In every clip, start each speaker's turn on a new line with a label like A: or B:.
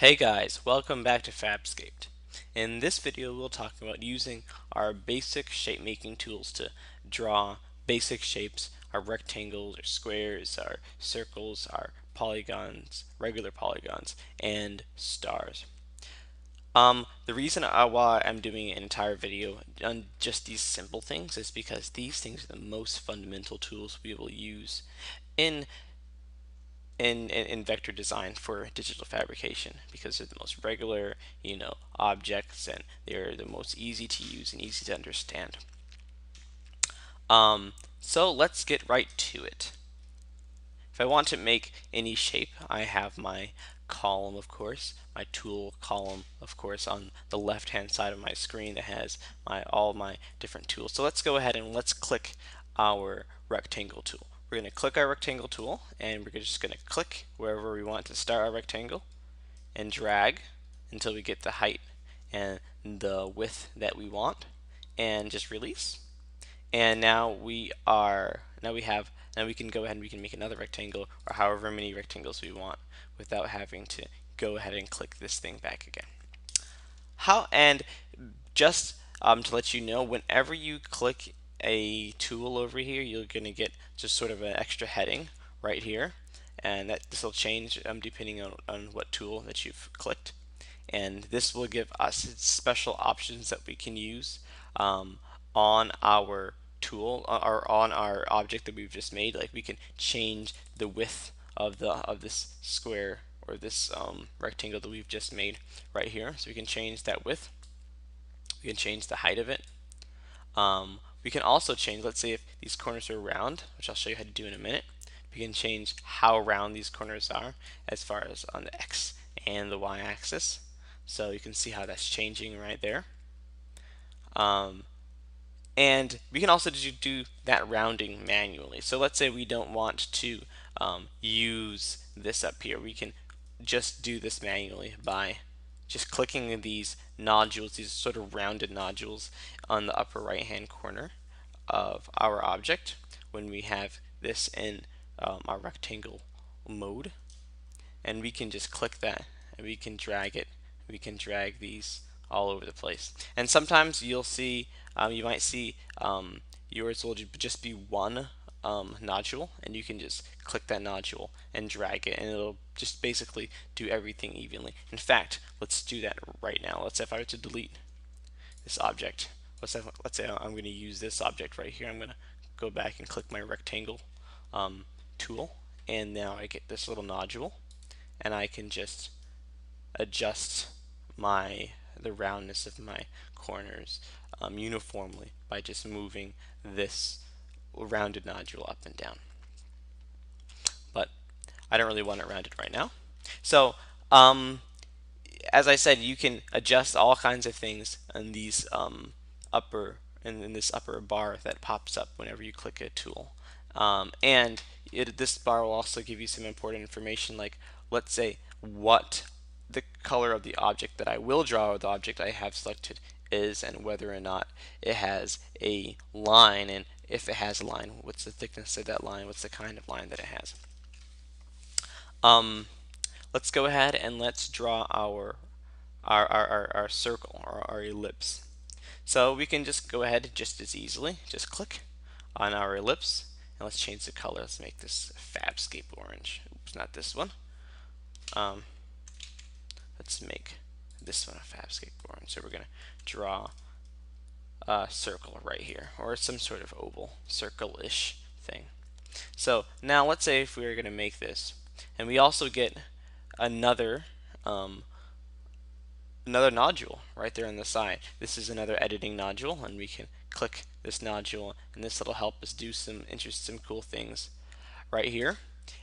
A: Hey guys, welcome back to Fabscaped. In this video we'll talk about using our basic shape making tools to draw basic shapes, our rectangles, our squares, our circles, our polygons, regular polygons, and stars. The reason why I'm doing an entire video on just these simple things is because these things are the most fundamental tools we will use in in vector design for digital fabrication because they're the most regular, objects, and they're the most easy to use and easy to understand. So let's get right to it. If I want to make any shape, I have my column, of course, my tool column, of course, on the left hand side of my screen that has all my different tools. So let's go ahead and let's click our rectangle tool. We're going to click our rectangle tool, and we're just going to click wherever we want to start our rectangle and drag until we get the height and the width that we want, and just release. And now we can go ahead and we can make another rectangle or however many rectangles we want without having to go ahead and click this thing back again. And just to let you know, whenever you click a tool over here, you're going to get just sort of an extra heading right here, and that this will change depending on what tool that you've clicked. And this will give us special options that we can use on our tool or on our object that we've just made. Like we can change the width of this square or this rectangle that we've just made right here. So we can change that width. We can change the height of it. We can also change, let's say if these corners are round, which I'll show you how to do in a minute, we can change how round these corners are as far as on the X and the Y axis. So you can see how that's changing right there. And we can also do that rounding manually. So let's say we don't want to use this up here. We can just do this manually by just clicking these nodules, these sort of rounded nodules on the upper right hand corner of our object when we have this in our rectangle mode. And we can just click that and we can drag it. We can drag these all over the place. And sometimes you might see yours will just be one nodule, and you can just click that nodule and drag it, and it'll just basically do everything evenly. In fact, let's do that right now. Let's say if I were to delete this object, let's say I'm going to use this object right here. I'm going to go back and click my rectangle tool, and now I get this little nodule, and I can just adjust the roundness of my corners uniformly by just moving this rounded nodule up and down. But I don't really want it rounded right now. So as I said, you can adjust all kinds of things in these in this upper bar that pops up whenever you click a tool. This bar will also give you some important information, like let's say what the color of the object that I will draw or the object I have selected is, and whether or not it has a line, and if it has a line, what's the thickness of that line, what's the kind of line that it has. Let's go ahead and let's draw our circle or our ellipse. So we can just go ahead just as easily, just click on our ellipse, and let's change the color. Let's make this Fabscape orange. Oops, not this one. Let's make this one a Fabscape orange. So we're going to draw a circle right here, or some sort of oval, circle-ish thing. So now let's say if we were going to make this, and we also get another another nodule right there on the side. This is another editing nodule, and we can click this nodule, and this will help us do some cool things right here.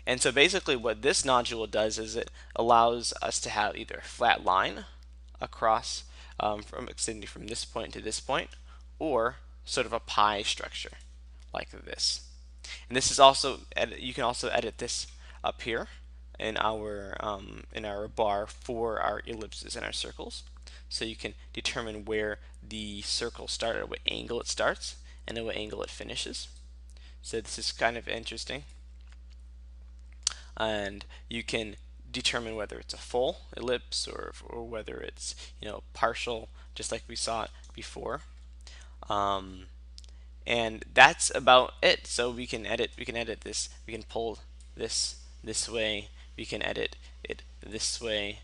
A: And so basically what this nodule does is it allows us to have either a flat line across from extending from this point to this point, or sort of a pie structure like this. And this is also, you can also edit this up here in our bar for our ellipses and our circles. So you can determine where the circle started, what angle it starts, and at what angle it finishes. So this is kind of interesting. And you can determine whether it's a full ellipse or whether it's partial, just like we saw it before. Um, and that's about it. So we can edit this, we can pull this way, we can edit it this way,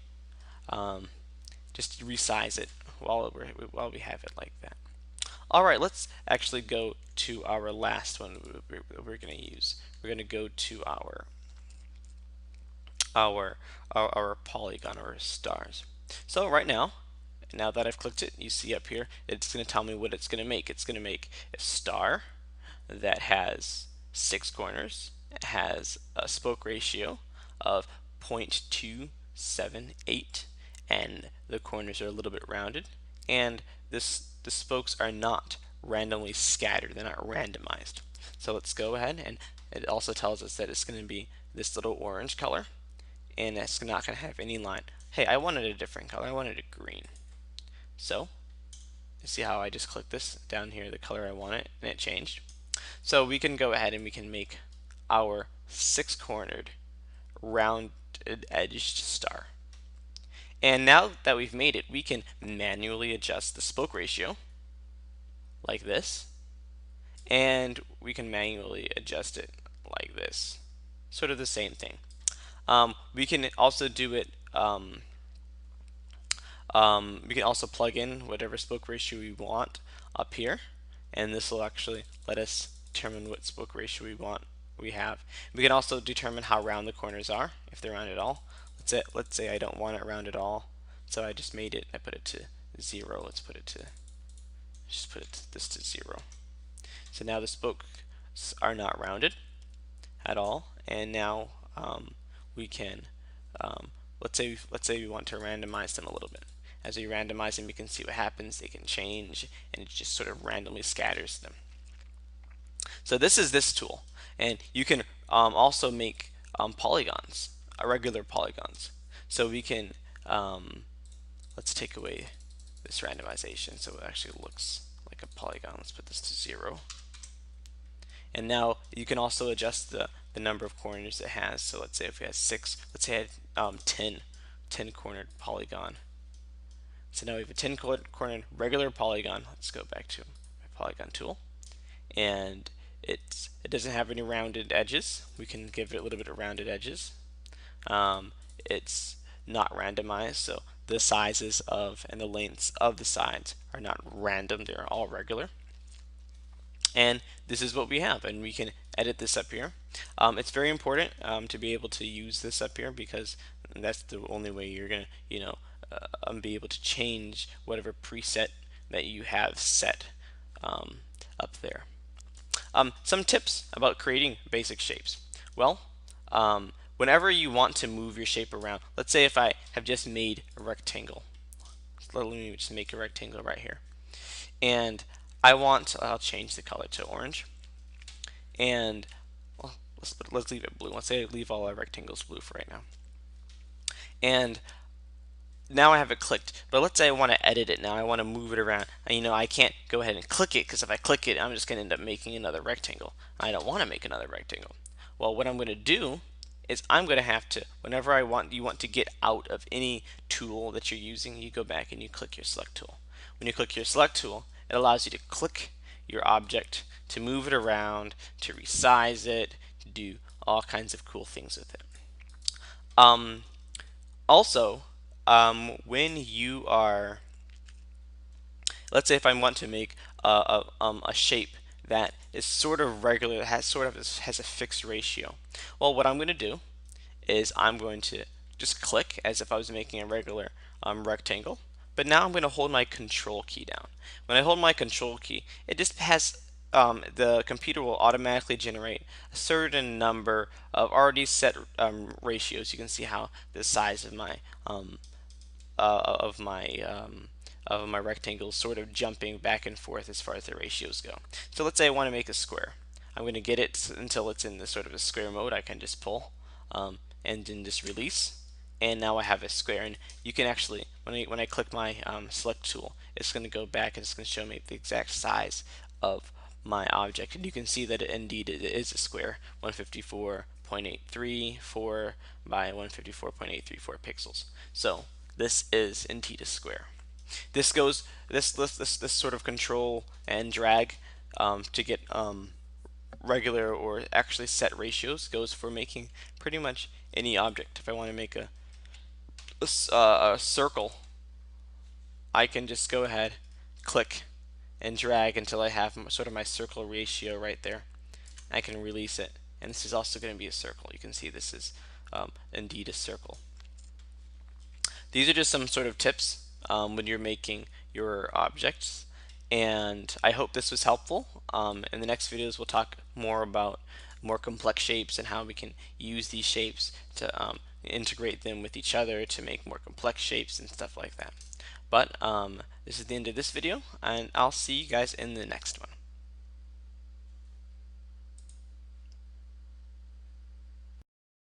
A: um, just resize it while we have it like that. All right, let's actually go to our last one we're going to use. We're going to go to our, our polygon or stars. So right now that I've clicked it, you see up here, it's going to tell me what it's going to make. It's going to make a star that has 6 corners. It has a spoke ratio of 0.278, and the corners are a little bit rounded, and the spokes are not randomly scattered. They're not randomized. So let's go ahead, and it also tells us that it's going to be this little orange color, and it's not going to have any line. Hey, I wanted a different color. I wanted a green. So you see how I just clicked this down here, the color I want it, and it changed. So we can go ahead and we can make our 6-cornered rounded edged star. And now that we've made it, we can manually adjust the spoke ratio like this, and we can manually adjust it like this. Sort of the same thing. We can also do it we can also plug in whatever spoke ratio we want up here, and this will actually let us determine what spoke ratio we have. We can also determine how round the corners are, if they're round at all. Let's say I don't want it round at all, so I just made it. I put it to 0. Let's put it to this to 0. So now the spokes are not rounded at all, and now we can let's say we want to randomize them a little bit. As we randomize them, you can see what happens. They can change, and it just sort of randomly scatters them. So this is this tool, and you can also make polygons, regular polygons. So we can let's take away this randomization so it actually looks like a polygon. Let's put this to 0. And now you can also adjust the number of corners it has. So let's say if we had 6, let's say I had 10 cornered polygon. So now we have a 10 cornered regular polygon. Let's go back to my polygon tool. And it doesn't have any rounded edges. We can give it a little bit of rounded edges. It's not randomized, so the sizes of and the lengths of the sides are not random. They're all regular. And this is what we have, and we can edit this up here. It's very important to be able to use this up here, because that's the only way you're gonna be able to change whatever preset that you have set up there. Some tips about creating basic shapes. Well, whenever you want to move your shape around, let's say if I have just made a rectangle. Let me just make a rectangle right here, and I'll change the color to orange, and well, let's leave it blue. Let's say I leave all our rectangles blue for right now. And now I have it clicked, but let's say I want to edit it now. I want to move it around. And, I can't go ahead and click it, because if I click it, I'm just going to end up making another rectangle. I don't want to make another rectangle. Well, what I'm going to do is I'm going to have to, whenever you want to get out of any tool that you're using, you go back and you click your select tool. When you click your select tool, it allows you to click your object, to move it around, to resize it, to do all kinds of cool things with it. Also, when you are, let's say if I want to make a shape that is sort of regular, that has a fixed ratio. Well, what I'm going to do is I'm going to just click as if I was making a regular rectangle. But now I'm going to hold my control key down. When I hold my control key, it just has the computer will automatically generate a certain number of already set ratios. You can see how the size of my of my rectangle is sort of jumping back and forth as far as the ratios go. So let's say I want to make a square. I'm going to get it until it's in this sort of a square mode. I can just pull and then just release, and now I have a square. And you can actually, when I click my select tool, it's going to go back and it's going to show me the exact size of my object, and you can see that indeed it is a square, 154 154.834 by 154.834 pixels. So this is indeed a square. This goes this sort of control and drag to get regular or actually set ratios goes for making pretty much any object. If I want to make a circle, I can just go ahead, click, and drag until I have sort of my circle ratio right there. I can release it, and this is also going to be a circle. You can see this is indeed a circle. These are just some sort of tips when you're making your objects, and I hope this was helpful. In the next videos, we'll talk more about more complex shapes and how we can use these shapes to integrate them with each other to make more complex shapes and stuff like that. But this is the end of this video, and I'll see you guys in the next one.